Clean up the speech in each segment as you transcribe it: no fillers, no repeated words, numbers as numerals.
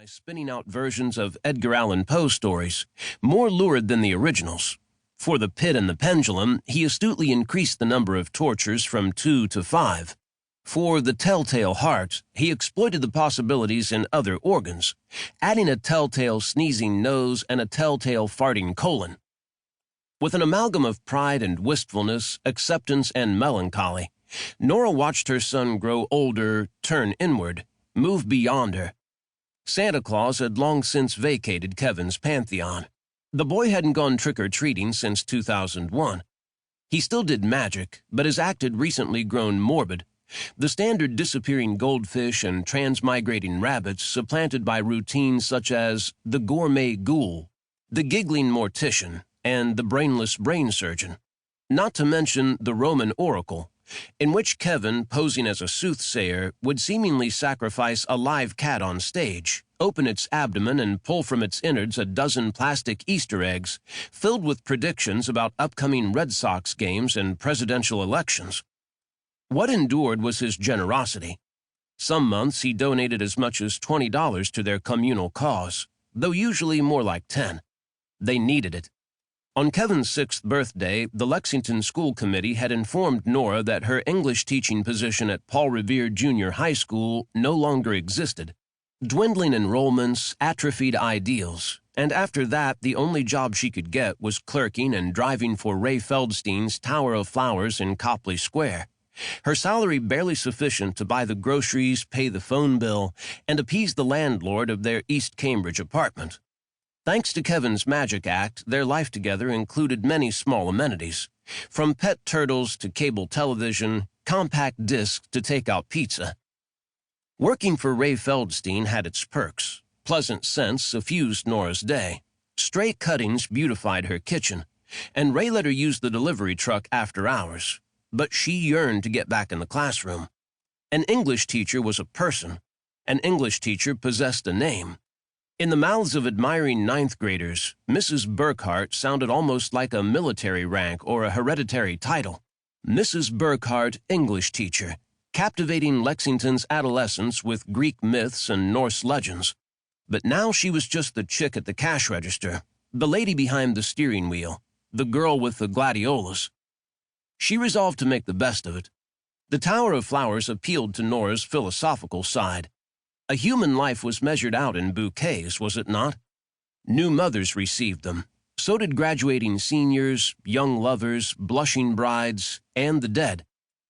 by spinning out versions of Edgar Allan Poe stories, more lurid than the originals. For The Pit and the Pendulum, he astutely increased the number of tortures from 2 to 5. For The Telltale Heart, he exploited the possibilities in other organs, adding a telltale sneezing nose and a telltale farting colon. With an amalgam of pride and wistfulness, acceptance and melancholy, Nora watched her son grow older, turn inward, move beyond her. Santa Claus had long since vacated Kevin's pantheon. The boy hadn't gone trick-or-treating since 2001. He still did magic, but his act had recently grown morbid. The standard disappearing goldfish and transmigrating rabbits supplanted by routines such as the gourmet ghoul, the giggling mortician, and the brainless brain surgeon. Not to mention the Roman oracle, in which Kevin, posing as a soothsayer, would seemingly sacrifice a live cat on stage, open its abdomen and pull from its innards a dozen plastic Easter eggs filled with predictions about upcoming Red Sox games and presidential elections. What endured was his generosity. Some months he donated as much as $20 to their communal cause, though usually more like 10. They needed it. On Kevin's 6th birthday, the Lexington School Committee had informed Nora that her English teaching position at Paul Revere Junior High School no longer existed. Dwindling enrollments, atrophied ideals, and after that the only job she could get was clerking and driving for Ray Feldstein's Tower of Flowers in Copley Square. Her salary barely sufficient to buy the groceries, pay the phone bill, and appease the landlord of their East Cambridge apartment. Thanks to Kevin's magic act, their life together included many small amenities, from pet turtles to cable television, compact discs to take-out pizza. Working for Ray Feldstein had its perks. Pleasant scents suffused Nora's day. Stray cuttings beautified her kitchen, and Ray let her use the delivery truck after hours. But she yearned to get back in the classroom. An English teacher was a person. An English teacher possessed a name. In the mouths of admiring ninth graders, Mrs. Burkhart sounded almost like a military rank or a hereditary title. Mrs. Burkhart, English teacher, captivating Lexington's adolescents with Greek myths and Norse legends. But now she was just the chick at the cash register, the lady behind the steering wheel, the girl with the gladiolas. She resolved to make the best of it. The Tower of Flowers appealed to Nora's philosophical side. A human life was measured out in bouquets, was it not? New mothers received them. So did graduating seniors, young lovers, blushing brides, and the dead.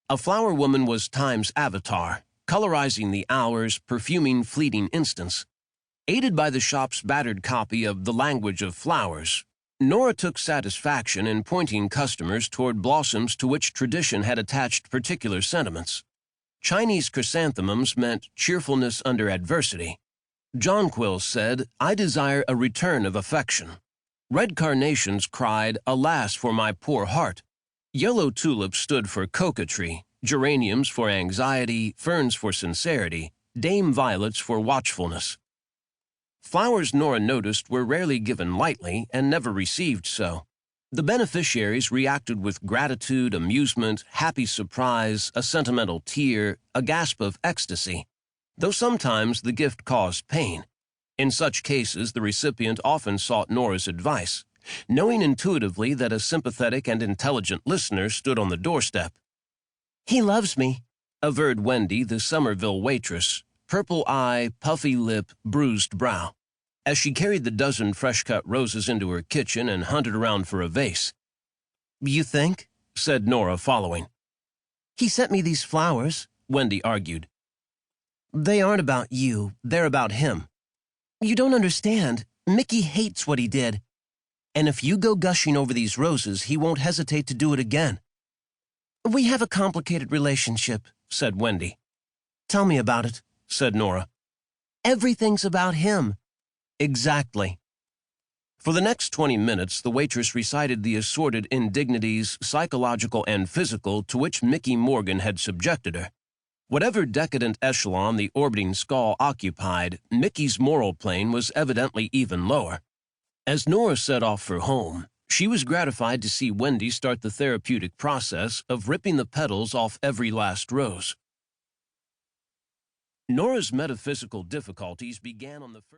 A flower woman was time's avatar, colorizing the hours, perfuming fleeting instants. Aided by the shop's battered copy of The Language of Flowers, Nora took satisfaction in pointing customers toward blossoms to which tradition had attached particular sentiments. Chinese chrysanthemums meant cheerfulness under adversity. Jonquils said, "I desire a return of affection." Red carnations cried, "Alas for my poor heart." Yellow tulips stood for coquetry, geraniums for anxiety, ferns for sincerity, dame violets for watchfulness. Flowers Nora noticed were rarely given lightly and never received so. The beneficiaries reacted with gratitude, amusement, happy surprise, a sentimental tear, a gasp of ecstasy, though sometimes the gift caused pain. In such cases, the recipient often sought Nora's advice, knowing intuitively that a sympathetic and intelligent listener stood on the doorstep. "He loves me," averred Wendy, the Somerville waitress, purple eye, puffy lip, bruised brow, as she carried the dozen fresh-cut roses into her kitchen and hunted around for a vase. "You think?" said Nora, following. "He sent me these flowers," Wendy argued. "They aren't about you, they're about him. You don't understand. Mickey hates what he did. And if you go gushing over these roses, he won't hesitate to do it again." "We have a complicated relationship," said Wendy. "Tell me about it," said Nora. "Everything's about him." "Exactly." For the next 20 minutes, the waitress recited the assorted indignities, psychological and physical, to which Mickey Morgan had subjected her. Whatever decadent echelon the orbiting skull occupied, Mickey's moral plane was evidently even lower. As Nora set off for home, she was gratified to see Wendy start the therapeutic process of ripping the petals off every last rose. Nora's metaphysical difficulties began on the first